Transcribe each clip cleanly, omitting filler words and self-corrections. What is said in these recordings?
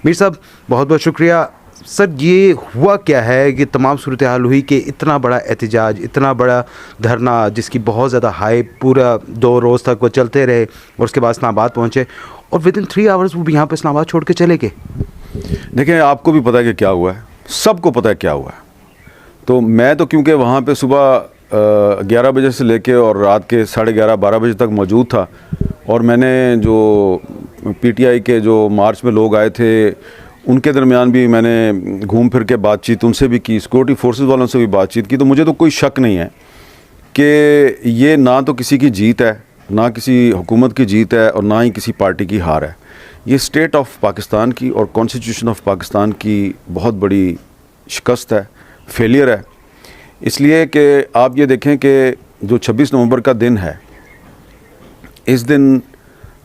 मीर साहब बहुत बहुत शुक्रिया। सर ये हुआ क्या है कि तमाम सूरत हाल हुई कि इतना बड़ा एहतजाज, इतना बड़ा धरना जिसकी बहुत ज़्यादा हाइप पूरा 2 रोज़ तक वो चलते रहे और उसके बाद इस्लामाबाद पहुँचे और विदिन 3 आवर्स वो भी यहाँ पर इस्लामाबाद छोड़ के चले गए। देखिए आपको भी पता है कि क्या हुआ है, सबको पता है क्या हुआ है। तो मैं तो क्योंकि वहाँ पे सुबह 11 बजे से लेके और रात के 11:30-12 बजे तक मौजूद था और मैंने जो पीटीआई के जो मार्च में लोग आए थे उनके दरमियान भी मैंने घूम फिर के बातचीत उनसे भी की, सिक्योरिटी फोर्सेस वालों से भी बातचीत की। तो मुझे तो कोई शक नहीं है कि ये ना तो किसी की जीत है, ना किसी हुकूमत की जीत है और ना ही किसी पार्टी की हार है। ये स्टेट ऑफ पाकिस्तान की और कॉन्स्टिट्यूशन ऑफ पाकिस्तान की बहुत बड़ी शिकस्त है, फेलियर है। इसलिए कि आप ये देखें कि जो 26 नवंबर का दिन है, इस दिन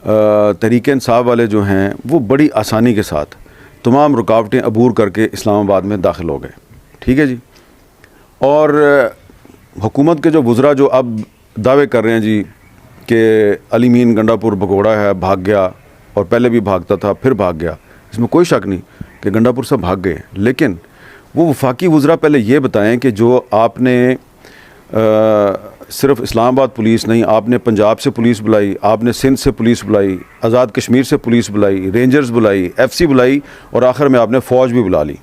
तहरीक इंसाफ वाले जो हैं वो बड़ी आसानी के साथ तमाम रुकावटें अबूर करके इस्लामाबाद में दाखिल हो गए। ठीक है जी। और हुकूमत के जो वज़रा जो अब दावे कर रहे हैं जी कि अली मीन गंडापुर भगोड़ा है, भाग गया और पहले भी भागता था फिर भाग गया, इसमें कोई शक नहीं कि गंडापुर से भाग गए। लेकिन वो वफाकी वज़रा पहले ये बताएं कि जो आपने सिर्फ इस्लामाबाद पुलिस नहीं, आपने पंजाब से पुलिस बुलाई, आपने सिंध से पुलिस बुलाई, आज़ाद कश्मीर से पुलिस बुलाई, रेंजर्स बुलाई, एफसी बुलाई और आखिर में आपने फ़ौज भी बुला ली।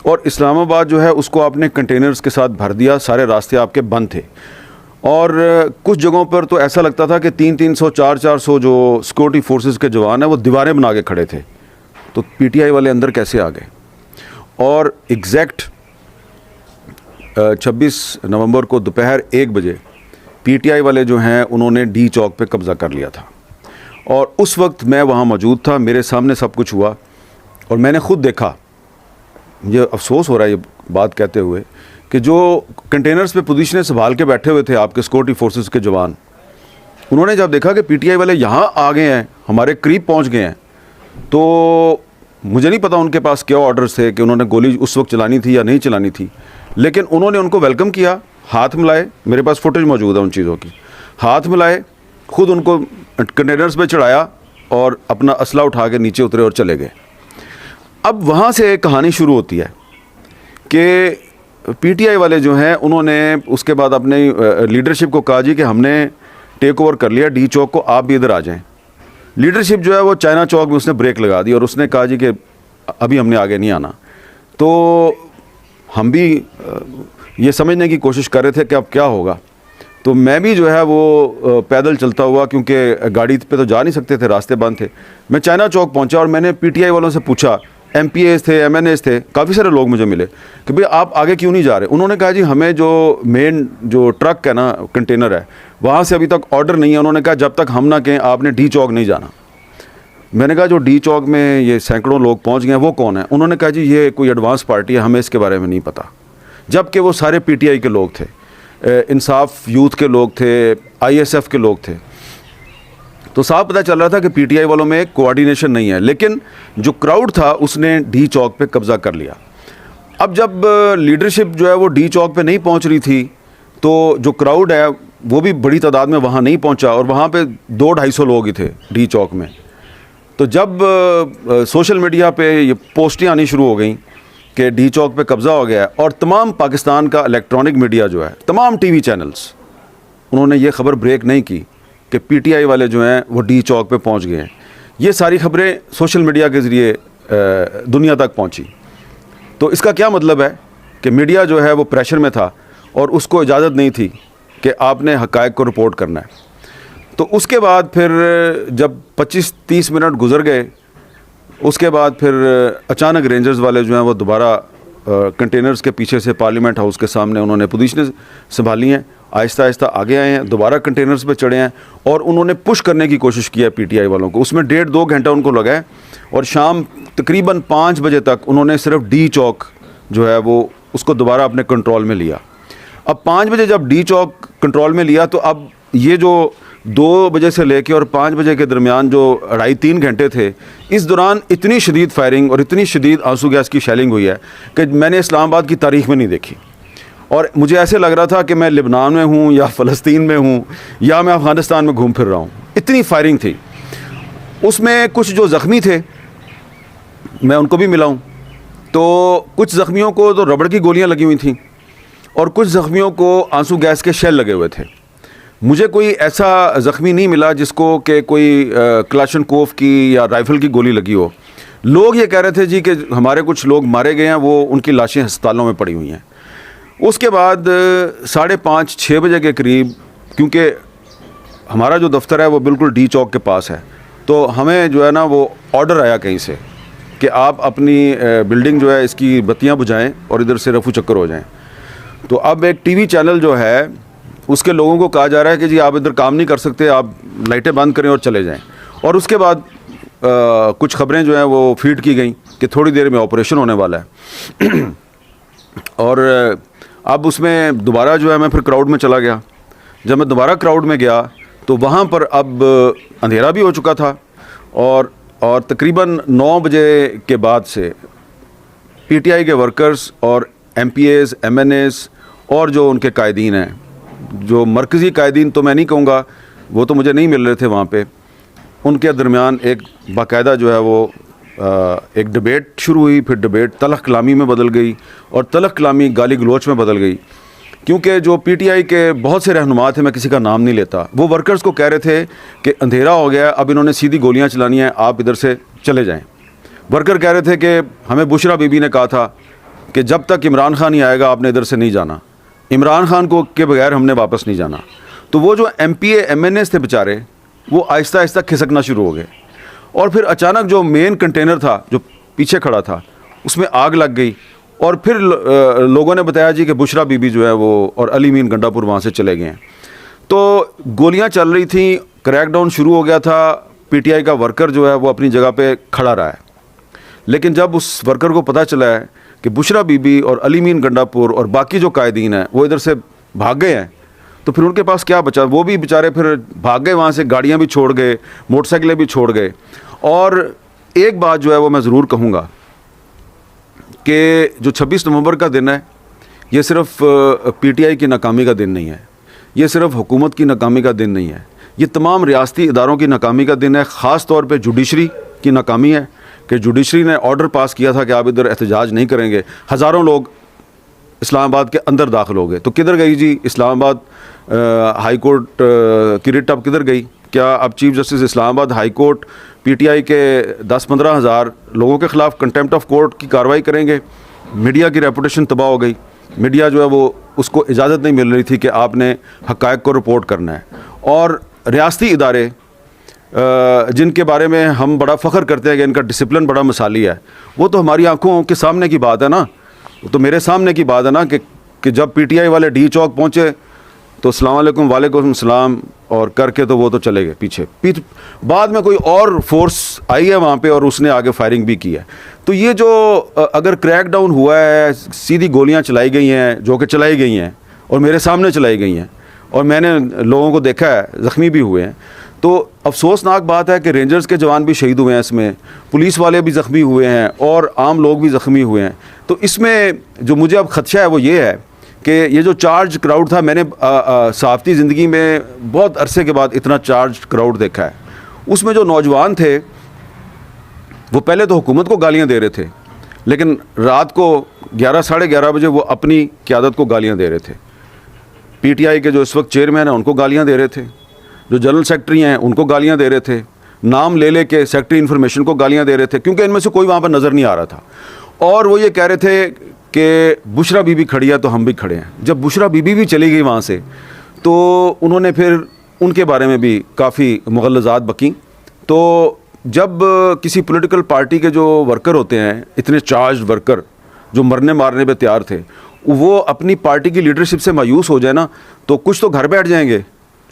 और इस्लामाबाद जो है उसको आपने कंटेनर्स के साथ भर दिया, सारे रास्ते आपके बंद थे। और कुछ जगहों पर तो ऐसा लगता था कि 300-300, 400-400 जो सिक्योरिटी फोर्सेस के जवान हैं वो दीवारें बना के खड़े थे। तो पीटीआई वाले अंदर कैसे आ गए? और एग्जैक्ट 26 नवंबर को दोपहर 1 बजे पीटीआई वाले जो हैं उन्होंने डी चौक पे कब्ज़ा कर लिया था और उस वक्त मैं वहाँ मौजूद था, मेरे सामने सब कुछ हुआ और मैंने ख़ुद देखा। मुझे अफसोस हो रहा है ये बात कहते हुए कि जो कंटेनर्स पे पोजीशनें संभाल के बैठे हुए थे आपके सिक्योरिटी फोर्सेस के जवान, उन्होंने जब देखा कि पीटीआई वाले यहाँ आ गए हैं, हमारे करीब पहुँच गए हैं, तो मुझे नहीं पता उनके पास क्या ऑर्डर्स थे कि उन्होंने गोली उस वक्त चलानी थी या नहीं चलानी थी, लेकिन उन्होंने उनको वेलकम किया, हाथ मिलाए, मेरे पास फुटेज मौजूद है उन चीज़ों की, हाथ मिलाए, ख़ुद उनको कंटेनर्स पे चढ़ाया और अपना असला उठा के नीचे उतरे और चले गए। अब वहाँ से एक कहानी शुरू होती है कि पीटीआई वाले जो हैं उन्होंने उसके बाद अपने लीडरशिप को कहा जी कि हमने टेक ओवर कर लिया डी चौक को, आप भी इधर आ जाएं। लीडरशिप जो है वो चाइना चौक में उसने ब्रेक लगा दी और उसने कहा जी कि अभी हमने आगे नहीं आना। तो हम भी ये समझने की कोशिश कर रहे थे कि अब क्या होगा। तो मैं भी जो है वो पैदल चलता हुआ, क्योंकि गाड़ी पे तो जा नहीं सकते थे, रास्ते बंद थे, मैं चाइना चौक पहुंचा और मैंने पीटीआई वालों से पूछा, एमपीएस थे, एमएनएस थे, काफ़ी सारे लोग मुझे मिले कि भाई आप आगे क्यों नहीं जा रहे। उन्होंने कहा जी हमें जो मेन जो ट्रक है ना, कंटेनर है, वहाँ से अभी तक ऑर्डर नहीं है। उन्होंने कहा जब तक हम ना कहें आपने डी चौक नहीं जाना। मैंने कहा जो डी चौक में ये सैकड़ों लोग पहुँच गए हैं वो कौन है? उन्होंने कहा जी ये कोई एडवांस पार्टी है, हमें इसके बारे में नहीं पता। जबकि वो सारे पीटीआई के लोग थे, इंसाफ यूथ के लोग थे, आईएसएफ के लोग थे। तो साफ पता चल रहा था कि पीटीआई वालों में कोऑर्डिनेशन नहीं है, लेकिन जो क्राउड था उसने डी चौक पे कब्ज़ा कर लिया। अब जब लीडरशिप जो है वो डी चौक पे नहीं पहुंच रही थी, तो जो क्राउड है वो भी बड़ी तादाद में वहाँ नहीं पहुंचा और वहाँ पे 200-250 लोग ही थे डी चौक में। तो जब सोशल मीडिया पे ये पोस्टें आनी शुरू हो गई कि डी चौक पे कब्ज़ा हो गया है और तमाम पाकिस्तान का इलेक्ट्रॉनिक मीडिया जो है, तमाम टीवी चैनल्स, उन्होंने ये खबर ब्रेक नहीं की कि पीटीआई वाले जो हैं वो डी चौक पे पहुंच गए हैं। ये सारी खबरें सोशल मीडिया के ज़रिए दुनिया तक पहुंची। तो इसका क्या मतलब है कि मीडिया जो है वो प्रेशर में था और उसको इजाज़त नहीं थी कि आपने हक़ाइक़ को रिपोर्ट करना है। तो उसके बाद फिर जब 25-30 मिनट गुजर गए, उसके बाद फिर अचानक रेंजर्स वाले जो हैं वो दोबारा कंटेनर्स के पीछे से पार्लियामेंट हाउस के सामने उन्होंने पोजीशनें संभाली हैं, आहिस्ता आहिस्ता आगे आए हैं, दोबारा कंटेनर्स पे चढ़े हैं और उन्होंने पुश करने की कोशिश की है पीटीआई वालों को। उसमें 1.5-2 घंटा उनको लगा है और शाम तकरीबन 5 बजे तक उन्होंने सिर्फ डी चौक जो है वो उसको दोबारा अपने कंट्रोल में लिया। अब 5 बजे जब डी चौक कंट्रोल में लिया तो अब ये जो 2 बजे से लेके और 5 बजे के दरमियान जो 2.5-3 घंटे थे, इस दौरान इतनी शदीद फायरिंग और इतनी शदीद आंसू गैस की शेलिंग हुई है कि मैंने इस्लामाबाद की तारीख़ में नहीं देखी। और मुझे ऐसे लग रहा था कि मैं लिबनान में हूँ या फ़लस्तीन में हूँ या मैं अफ़गानिस्तान में घूम फिर रहा हूँ, इतनी फायरिंग थी। उसमें कुछ जो ज़ख्मी थे मैं उनको भी मिला हूँ। तो कुछ ज़ख्मियों को तो रबड़ की गोलियाँ लगी हुई थीं और कुछ ज़ख्मियों को आंसू गैस के शेल लगे हुए थे। मुझे कोई ऐसा ज़ख्मी नहीं मिला जिसको कि कोई क्लाशनकोफ की या राइफ़ल की गोली लगी हो। लोग ये कह रहे थे जी कि हमारे कुछ लोग मारे गए हैं, वो उनकी लाशें अस्पतालों में पड़ी हुई हैं। उसके बाद 5:30-6 बजे के करीब, क्योंकि हमारा जो दफ्तर है वो बिल्कुल डी चौक के पास है, तो हमें जो है ना वो ऑर्डर आया कहीं से कि आप अपनी बिल्डिंग जो है इसकी बत्तियां बुझाएं और इधर से रफू चक्कर हो जाएं। तो अब एक टीवी चैनल जो है उसके लोगों को कहा जा रहा है कि जी आप इधर काम नहीं कर सकते, आप लाइटें बंद करें और चले जाएं। और उसके बाद कुछ खबरें जो हैं वो फीड की गई कि थोड़ी देर में ऑपरेशन होने वाला है। और अब उसमें दोबारा जो है मैं फिर क्राउड में चला गया। जब मैं दोबारा क्राउड में गया तो वहाँ पर अब अंधेरा भी हो चुका था और तकरीबन 9 बजे के बाद से पीटीआई के वर्कर्स और एमपीएस, एमएनएस और जो उनके कायदीन हैं, जो मरकज़ी कायदीन तो मैं नहीं कहूँगा, वो तो मुझे नहीं मिल रहे थे वहाँ पे, उनके दरमियान एक बाकायदा जो है वो एक डिबेट शुरू हुई। फिर डिबेट तलख़ कलामी में बदल गई और तलख़ कलामी गाली गलोच में बदल गई, क्योंकि जो पीटीआई के बहुत से रहनुमा थे, मैं किसी का नाम नहीं लेता, वो वर्कर्स को कह रहे थे कि अंधेरा हो गया, अब इन्होंने सीधी गोलियां चलानी है, आप इधर से चले जाएं। वर्कर कह रहे थे कि हमें बुशरा बीबी ने कहा था कि जब तक इमरान खान नहीं आएगा आपने इधर से नहीं जाना, इमरान खान को के बगैर हमने वापस नहीं जाना। तो वो जो एमपीए एमएनएस थे बेचारे, वो आहिस्ता आहिस्ता खिसकना शुरू हो गए। और फिर अचानक जो मेन कंटेनर था जो पीछे खड़ा था उसमें आग लग गई और फिर लोगों ने बताया जी कि बुशरा बीबी जो है वो और अली मीन गंडापुर वहाँ से चले गए हैं। तो गोलियाँ चल रही थी, क्रैकडाउन शुरू हो गया था। पीटीआई का वर्कर जो है वो अपनी जगह पे खड़ा रहा है, लेकिन जब उस वर्कर को पता चला है कि बुशरा बीबी और अली मीन गंडापुर और बाकी जो कायदीन हैं वो इधर से भाग गए हैं, तो फिर उनके पास क्या बचा? वो भी बेचारे फिर भाग गए वहाँ से, गाड़ियाँ भी छोड़ गए, मोटरसाइकिलें भी छोड़ गए। और एक बात जो है वो मैं ज़रूर कहूँगा कि जो 26 नवंबर का दिन है, ये सिर्फ पीटीआई की नाकामी का दिन नहीं है, ये सिर्फ हुकूमत की नाकामी का दिन नहीं है, ये तमाम रियासती इदारों की नाकामी का दिन है। ख़ास तौर पे जुडिशरी की नाकामी है कि जुडिशरी ने ऑर्डर पास किया था कि आप इधर एहतजाज नहीं करेंगे। हज़ारों लोग इस्लामाबाद के अंदर दाखिल हो गए। तो किधर गई जी इस्लामाबाद हाई कोर्ट की रिट? अब किधर गई? क्या अब chief justice Islamabad high court PTI के 10-15 हज़ार लोगों के ख़िलाफ़ कंटेम्प्ट ऑफ कोर्ट की कार्रवाई करेंगे? मीडिया की रेपुटेशन तबाह हो गई। मीडिया जो है वो उसको इजाज़त नहीं मिल रही थी कि आपने हक़ाइक़ को रिपोर्ट करना है। और रियासती इदारे जिनके बारे में हम बड़ा फ़ख्र करते हैं कि इनका डिसिप्लिन बड़ा मिसाली है, वो तो हमारी आंखों के सामने की बात है ना। वो तो मेरे सामने की बात है ना कि जब पीटीआई वाले डी चौक पहुँचे तो अस्सलाम वालेकुम, वालेकुम सलाम और करके तो वो तो चले गए पीछे। बाद में कोई और फोर्स आई है वहाँ पे और उसने आगे फायरिंग भी की है। तो ये जो अगर क्रैकडाउन हुआ है, सीधी गोलियाँ चलाई गई हैं, जो कि चलाई गई हैं और मेरे सामने चलाई गई हैं और मैंने लोगों को देखा है, ज़ख्मी भी हुए हैं, तो अफसोसनाक बात है कि रेंजर्स के जवान भी शहीद हुए हैं इसमें, पुलिस वाले भी ज़ख्मी हुए हैं और आम लोग भी ज़ख्मी हुए हैं। तो इसमें जो मुझे अब ख़दशा है वो ये है कि ये जो चार्ज क्राउड था, मैंने सहाफ़ती ज़िंदगी में बहुत अरसे के बाद इतना चार्ज क्राउड देखा है। उसमें जो नौजवान थे वो पहले तो हुकूमत को गालियाँ दे रहे थे, लेकिन रात को 11-11:30 बजे वो अपनी क़यादत को गालियाँ दे रहे थे। पीटीआई के जो इस वक्त चेयरमैन हैं उनको गालियाँ दे रहे थे, जो जनरल सेक्रेटरी हैं उनको गालियाँ दे रहे थे, नाम ले के सेक्रेटरी इन्फॉर्मेशन को गालियाँ दे रहे थे, क्योंकि इनमें से कोई वहाँ पर नज़र नहीं आ रहा था। और वो ये कह रहे थे कि बुशरा बीबी खड़ी है तो हम भी खड़े हैं। जब बुशरा बीबी भी चली गई वहाँ से तो उन्होंने फिर उनके बारे में भी काफ़ी मुग़ल्लज़ात बकीं। तो जब किसी पॉलिटिकल पार्टी के जो वर्कर होते हैं, इतने चार्ज वर्कर जो मरने मारने पे तैयार थे, वो अपनी पार्टी की लीडरशिप से मायूस हो जाए ना, तो कुछ तो घर बैठ जाएंगे,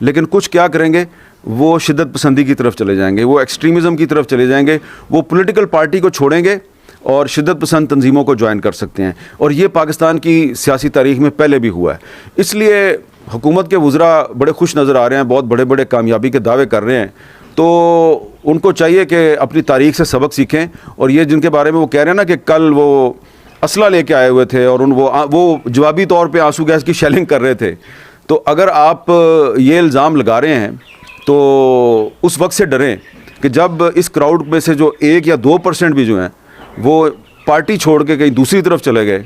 लेकिन कुछ क्या करेंगे, वो शिद्दत पसंदी की तरफ चले जाएंगे, वो एक्सट्रीमिज़म की तरफ चले जाएंगे, वो पॉलिटिकल पार्टी को छोड़ेंगे और शिद्दत पसंद तंजीमों को ज्वाइन कर सकते हैं। और ये पाकिस्तान की सियासी तारीख़ में पहले भी हुआ है। इसलिए हुकूमत के वज़रा बड़े खुश नज़र आ रहे हैं, बहुत बड़े बड़े कामयाबी के दावे कर रहे हैं, तो उनको चाहिए कि अपनी तारीख़ से सबक सीखें। और ये जिनके बारे में वो कह रहे हैं ना कि कल वो असला लेके आए हुए थे और वो जवाबी तौर पे आंसू गैस की शेलिंग कर रहे थे, तो अगर आप ये इल्ज़ाम लगा रहे हैं तो उस वक्त से डरें कि जब इस क्राउड में से जो 1 या 2% भी जो हैं वो पार्टी छोड़ के कहीं दूसरी तरफ चले गए,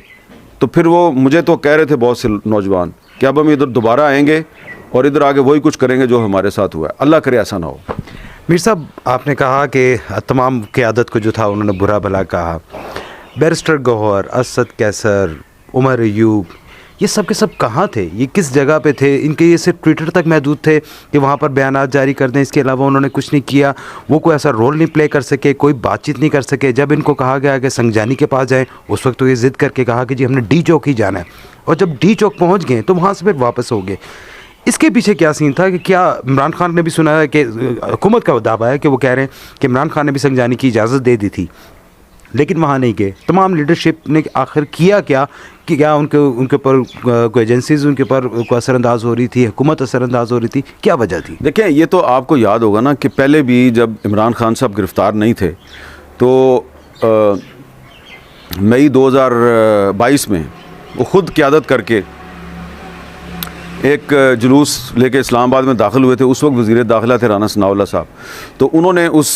तो फिर वो मुझे तो कह रहे थे बहुत से नौजवान कि अब हम इधर दोबारा आएंगे और इधर आगे वही कुछ करेंगे जो हमारे साथ हुआ है। अल्लाह करे ऐसा ना हो। मीर साहब, आपने कहा कि तमाम क़यादत को जो था उन्होंने बुरा भला कहा। बैरिस्टर गौहर, असद कैसर, उमर अयूब, ये सब के सब कहाँ थे? ये किस जगह पे थे? इनके ये सिर्फ ट्विटर तक महदूद थे कि वहाँ पर बयानात जारी कर दें, इसके अलावा उन्होंने कुछ नहीं किया। वो कोई ऐसा रोल नहीं प्ले कर सके, कोई बातचीत नहीं कर सके। जब इनको कहा गया कि संगजानी के पास जाएं, उस वक्त तो ये ज़िद करके कहा कि जी हमने डी चौक ही जाना है, और जब डी चौक पहुँच गए तो वहाँ से फिर वापस हो गए। इसके पीछे क्या सीन था? कि क्या इमरान खान ने भी सुना है कि हुकूमत का दावा है कि वो कह रहे हैं कि इमरान खान ने भी संगजानी की इजाज़त दे दी थी, लेकिन वहाँ नहीं गए। तमाम लीडरशिप ने आखिर किया क्या? कि क्या उनके ऊपर कोई एजेंसीज उनके ऊपर को असरअंदाज हो रही थी, हुकूमत असरअंदाज हो रही थी? क्या वजह थी? देखें, ये तो आपको याद होगा ना कि पहले भी जब इमरान खान साहब गिरफ़्तार नहीं थे तो मई 2022 में वो ख़ुद क़यादत करके एक जुलूस लेके इस्लामाबाद में दाखिल हुए थे। उस वक्त वज़ीर दाखिला थे राना सनाउल्लाह साहब, तो उन्होंने उस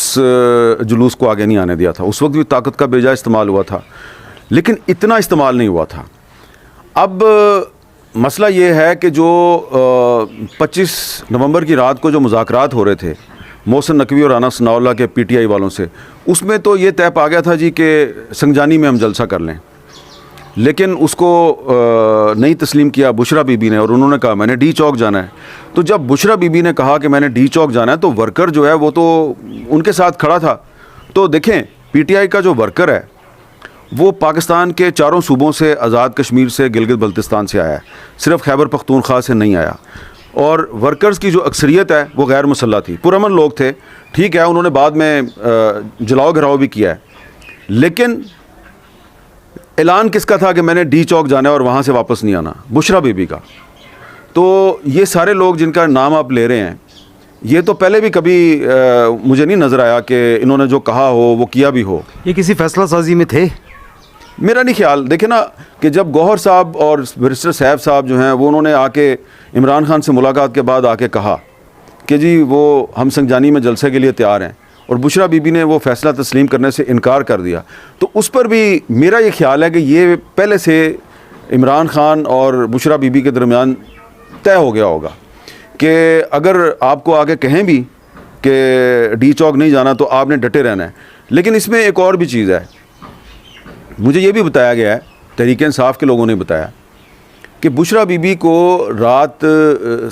जुलूस को आगे नहीं आने दिया था। उस वक्त भी ताकत का बेजा इस्तेमाल हुआ था, लेकिन इतना इस्तेमाल नहीं हुआ था। अब मसला ये है कि जो 25 नवंबर की रात को जो मुज़ाकरात हो रहे थे मोहसिन नकवी और राना सनाउल्लाह के PTI वालों से, उसमें तो ये तय पा गया था जी कि संगजानी में हम जलसा कर लें, लेकिन उसको नहीं तस्लीम किया बुशरा बीबी ने, और उन्होंने कहा मैंने डी चौक जाना है। तो जब बुशरा बीबी ने कहा कि मैंने डी चौक जाना है, तो वर्कर जो है वो तो उनके साथ खड़ा था। तो देखें, PTI का जो वर्कर है वो पाकिस्तान के चारों सूबों से, आज़ाद कश्मीर से, गिलगित बल्तिस्तान से आया है, सिर्फ खैबर पख्तूनख्वा से नहीं आया। और वर्कर्स की जो अक्सरियत है वो गैर मुसल्लह थी, पुरअमन लोग थे। ठीक है, उन्होंने बाद में जलाओ घराव भी किया है, लेकिन ऐलान किसका था कि मैंने डी चौक जाना है और वहाँ से वापस नहीं आना? बुशरा बीबी का। तो ये सारे लोग जिनका नाम आप ले रहे हैं, ये तो पहले भी कभी मुझे नहीं नज़र आया कि इन्होंने जो कहा हो वो किया भी हो। ये किसी फैसला साजी में थे? मेरा नहीं ख्याल। देखे ना कि जब गौहर साहब और बैरिस्टर साहब साहब जो हैं वो उन्होंने आके इमरान खान से मुलाकात के बाद आके कहा कि जी वो हम संगजानी में जलसे के लिए तैयार हैं, और बुशरा बीबी ने वो फ़ैसला तस्लीम करने से इनकार कर दिया, तो उस पर भी मेरा ये ख्याल है कि ये पहले से इमरान खान और बुशरा बीबी के दरमियान तय हो गया होगा कि अगर आपको आगे कहें भी कि डी चौक नहीं जाना तो आपने डटे रहना है। लेकिन इसमें एक और भी चीज़ है, मुझे ये भी बताया गया है, तहरीक-ए-इंसाफ के लोगों ने बताया कि बुशरा बीबी को रात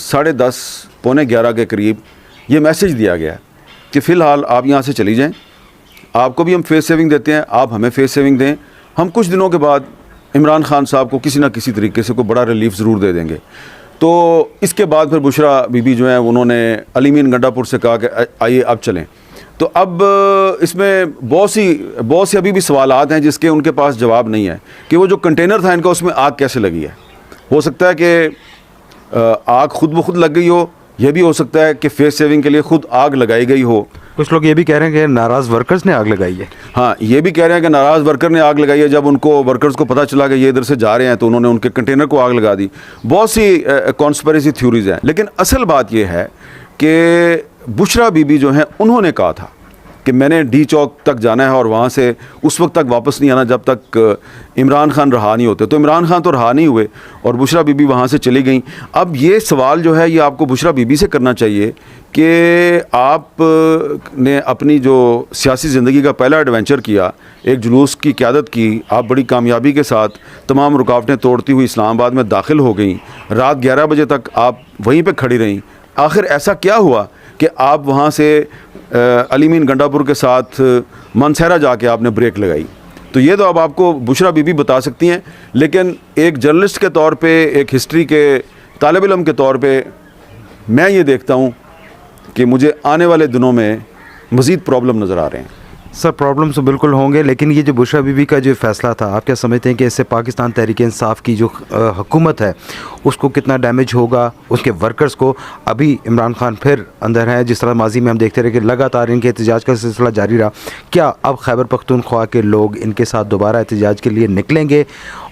10:30 पौने 11 के करीब ये मैसेज दिया गया कि फ़िलहाल आप यहाँ से चली जाएं, आपको भी हम फेस सेविंग देते हैं, आप हमें फेस सेविंग दें, हम कुछ दिनों के बाद इमरान खान साहब को किसी ना किसी तरीके से कोई बड़ा रिलीफ ज़रूर दे देंगे। तो इसके बाद फिर बुशरा बीबी जो है उन्होंने अली मीन गंडापुर से कहा कि आइए अब चलें। तो अब इसमें बहुत सी अभी भी सवालात हैं जिसके उनके पास जवाब नहीं है कि वो जो कंटेनर था इनका, उसमें आग कैसे लगी है। हो सकता है कि आग खुद ब खुद लग गई हो, यह भी हो सकता है कि फेस सेविंग के लिए खुद आग लगाई गई हो। कुछ लोग ये भी कह रहे हैं कि नाराज़ वर्कर्स ने आग लगाई है। हाँ, ये भी कह रहे हैं कि नाराज़ वर्कर ने आग लगाई है। जब उनको वर्कर्स को पता चला कि ये इधर से जा रहे हैं तो उन्होंने उनके कंटेनर को आग लगा दी। बहुत सी कॉन्स्पिरेसी थ्योरीज हैं, लेकिन असल बात यह है कि बुशरा बीबी जो हैं उन्होंने कहा था कि मैंने डी चौक तक जाना है और वहाँ से उस वक्त तक वापस नहीं आना जब तक इमरान खान रहा नहीं होते। तो इमरान खान तो रहा नहीं हुए और बुशरा बीबी वहाँ से चली गई। अब ये सवाल जो है ये आपको बुशरा बीबी से करना चाहिए कि आप ने अपनी जो सियासी ज़िंदगी का पहला एडवेंचर किया, एक जुलूस की क़यादत की, आप बड़ी कामयाबी के साथ तमाम रुकावटें तोड़ती हुई इस्लामाबाद में दाखिल हो गई, रात 11 बजे तक आप वहीं पर खड़ी रहीं। आखिर ऐसा क्या हुआ कि आप वहाँ से अली मीन गंडापुर के साथ मनसहरा जाके आपने ब्रेक लगाई? तो ये तो अब आपको बुशरा बीबी बता सकती हैं, लेकिन एक जर्नलिस्ट के तौर पे, एक हिस्ट्री के तालिब इल्म के तौर पे मैं ये देखता हूँ कि मुझे आने वाले दिनों में मज़ीद प्रॉब्लम नज़र आ रहे हैं। सर, प्रॉब्लम्स तो बिल्कुल होंगे, लेकिन ये जो बुशरा बीबी का जो फ़ैसला था, आप क्या समझते हैं कि इससे पाकिस्तान तहरीक-ए-इंसाफ की जो हुकूमत है उसको कितना डैमेज होगा, उसके वर्कर्स को? अभी इमरान खान फिर अंदर हैं, जिस तरह माजी में हम देखते रहे कि लगातार इनके एहतजाज का सिलसिला जारी रहा। क्या अब खैबर पख्तूनख्वा के लोग इनके साथ दोबारा एहतजाज के लिए निकलेंगे?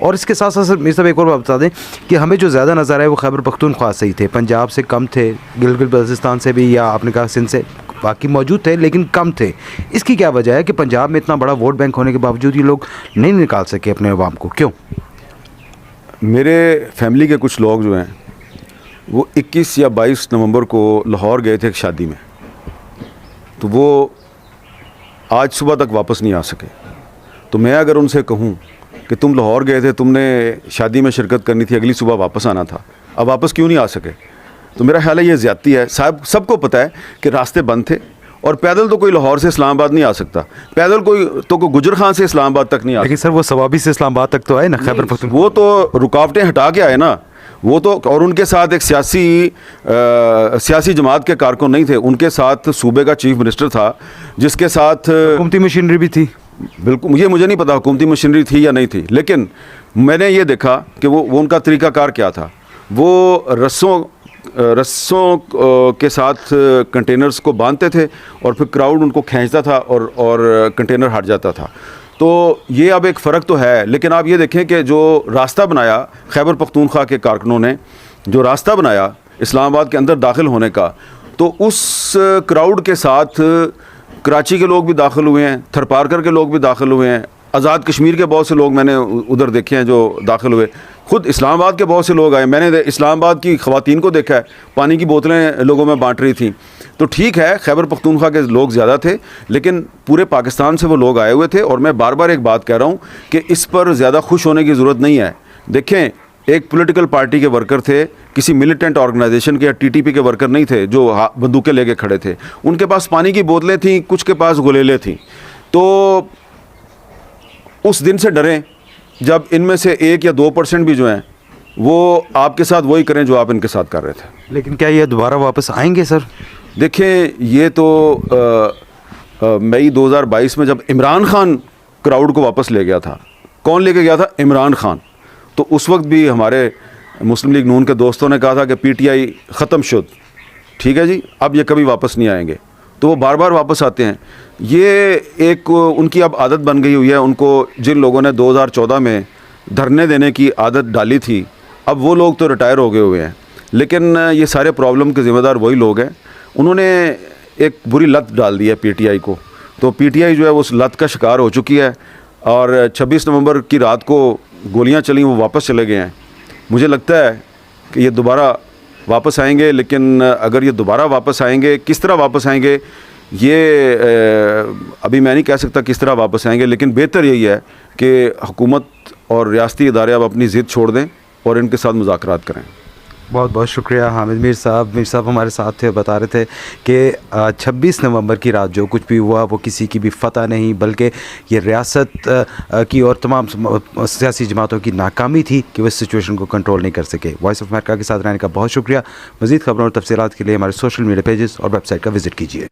और इसके साथ साथ मेरे साहब एक और बात बता दें कि हमें जो ज़्यादा नज़र आए वो खैबर पख्तूनख्वा से ही थे, पंजाब से कम थे, गिलगित बल्तिस्तान से भी, या आपने कहा सिंध से बाकी मौजूद थे लेकिन कम थे। इसकी क्या वजह है कि पंजाब में इतना बड़ा वोट बैंक होने के बावजूद ये लोग नहीं निकाल सके अपने अवाम को, क्यों? मेरे फैमिली के कुछ लोग जो हैं वो 21 या 22 नवंबर को लाहौर गए थे एक शादी में, तो वो आज सुबह तक वापस नहीं आ सके। तो मैं अगर उनसे कहूं कि तुम लाहौर गए थे, तुमने शादी में शिरकत करनी थी, अगली सुबह वापस आना था, अब वापस क्यों नहीं आ सके, तो मेरा ख्याल है ये ज़्यादती है। साहब सबको पता है कि रास्ते बंद थे और पैदल तो कोई लाहौर से इस्लामाबाद नहीं आ सकता, पैदल कोई गुजर खान से इस्लामाबाद तक नहीं आ सकता। लेकिन सर वो सवाबी से इस्लामाबाद तक तो आए ना, खैबर पख्तूनख्वा। वो तो रुकावटें हटा के आए ना, वो तो, और उनके साथ एक सियासी जमात के कारकुन नहीं थे, उनके साथ सूबे का चीफ मिनिस्टर था जिसके साथ हुकूमती मशीनरी भी थी। बिल्कुल, मुझे नहीं पता हुकूमती मशीनरी थी या नहीं थी, लेकिन मैंने ये देखा कि वो उनका तरीक़ाकार क्या था। वो रस्सों के साथ कंटेनर्स को बांधते थे और फिर क्राउड उनको खींचता था और कंटेनर हट जाता था। तो ये अब एक फ़र्क तो है, लेकिन आप ये देखें कि जो रास्ता बनाया खैबर पख्तूनख्वा के कारकुनों ने, जो रास्ता बनाया इस्लामाबाद के अंदर दाखिल होने का, तो उस क्राउड के साथ कराची के लोग भी दाखिल हुए हैं, थरपारकर के लोग भी दाखिल हुए हैं, आज़ाद कश्मीर के बहुत से लोग मैंने उधर देखे हैं जो दाखिल हुए, खुद इस्लामाबाद के बहुत से लोग आए। मैंने इस्लामाबाद की ख़वातीन को देखा है, पानी की बोतलें लोगों में बांट रही थी। तो ठीक है, खैबर पख्तूनख्वा के लोग ज़्यादा थे, लेकिन पूरे पाकिस्तान से वो लोग आए हुए थे। और मैं बार बार एक बात कह रहा हूँ कि इस पर ज़्यादा खुश होने की ज़रूरत नहीं है। देखें, एक पॉलिटिकल पार्टी के वर्कर थे, किसी मिलिटेंट ऑर्गेनाइजेशन के या टीटीपी के वर्कर नहीं थे जो बंदूकें लेके खड़े थे। उनके पास पानी की बोतलें थीं, कुछ के पास गुलेलें थीं। तो उस दिन से डरें जब इनमें से 1 या 2% भी जो हैं वो आपके साथ वही करें जो आप इनके साथ कर रहे थे। लेकिन क्या ये दोबारा वापस आएंगे सर? देखें, ये तो मई 2022 में जब इमरान खान क्राउड को वापस ले गया था, कौन लेके गया था? इमरान खान। तो उस वक्त भी हमारे मुस्लिम लीग नून के दोस्तों ने कहा था कि पीटीआई ख़त्म शुद, ठीक है जी, अब ये कभी वापस नहीं आएंगे। तो वो बार बार वापस आते हैं। ये एक उनकी अब आदत बन गई हुई है। उनको जिन लोगों ने 2014 में धरने देने की आदत डाली थी, अब वो लोग तो रिटायर हो गए हुए हैं, लेकिन ये सारे प्रॉब्लम के ज़िम्मेदार वही लोग हैं। उन्होंने एक बुरी लत डाल दी है पीटीआई को, तो पीटीआई जो है वो उस लत का शिकार हो चुकी है। और 26 नवंबर की रात को गोलियां चली, वो वापस चले गए हैं। मुझे लगता है कि ये दोबारा वापस आएंगे, लेकिन अगर ये दोबारा वापस आएंगे, किस तरह वापस आएंगे ये अभी मैं नहीं कह सकता किस तरह वापस आएंगे, लेकिन बेहतर यही है कि हुकूमत और रियासती इदारे अब अपनी ज़िद छोड़ दें और इनके साथ मुज़ाकरात करें। बहुत बहुत शुक्रिया हामिद मीर साहब हमारे साथ थे, बता रहे थे कि 26 नवंबर की रात जो कुछ भी हुआ वो किसी की भी फ़तह नहीं, बल्कि ये रियासत की और तमाम सियासी जमातों की नाकामी थी कि वो इस सिचुएशन को कंट्रोल नहीं कर सके। वॉइस ऑफ अमेरिका के साथ रहने का बहुत शुक्रिया। मज़ीद खबरों और तफसीलात के लिए हमारे सोशल मीडिया पेजेस और वेबसाइट का विज़िट कीजिए।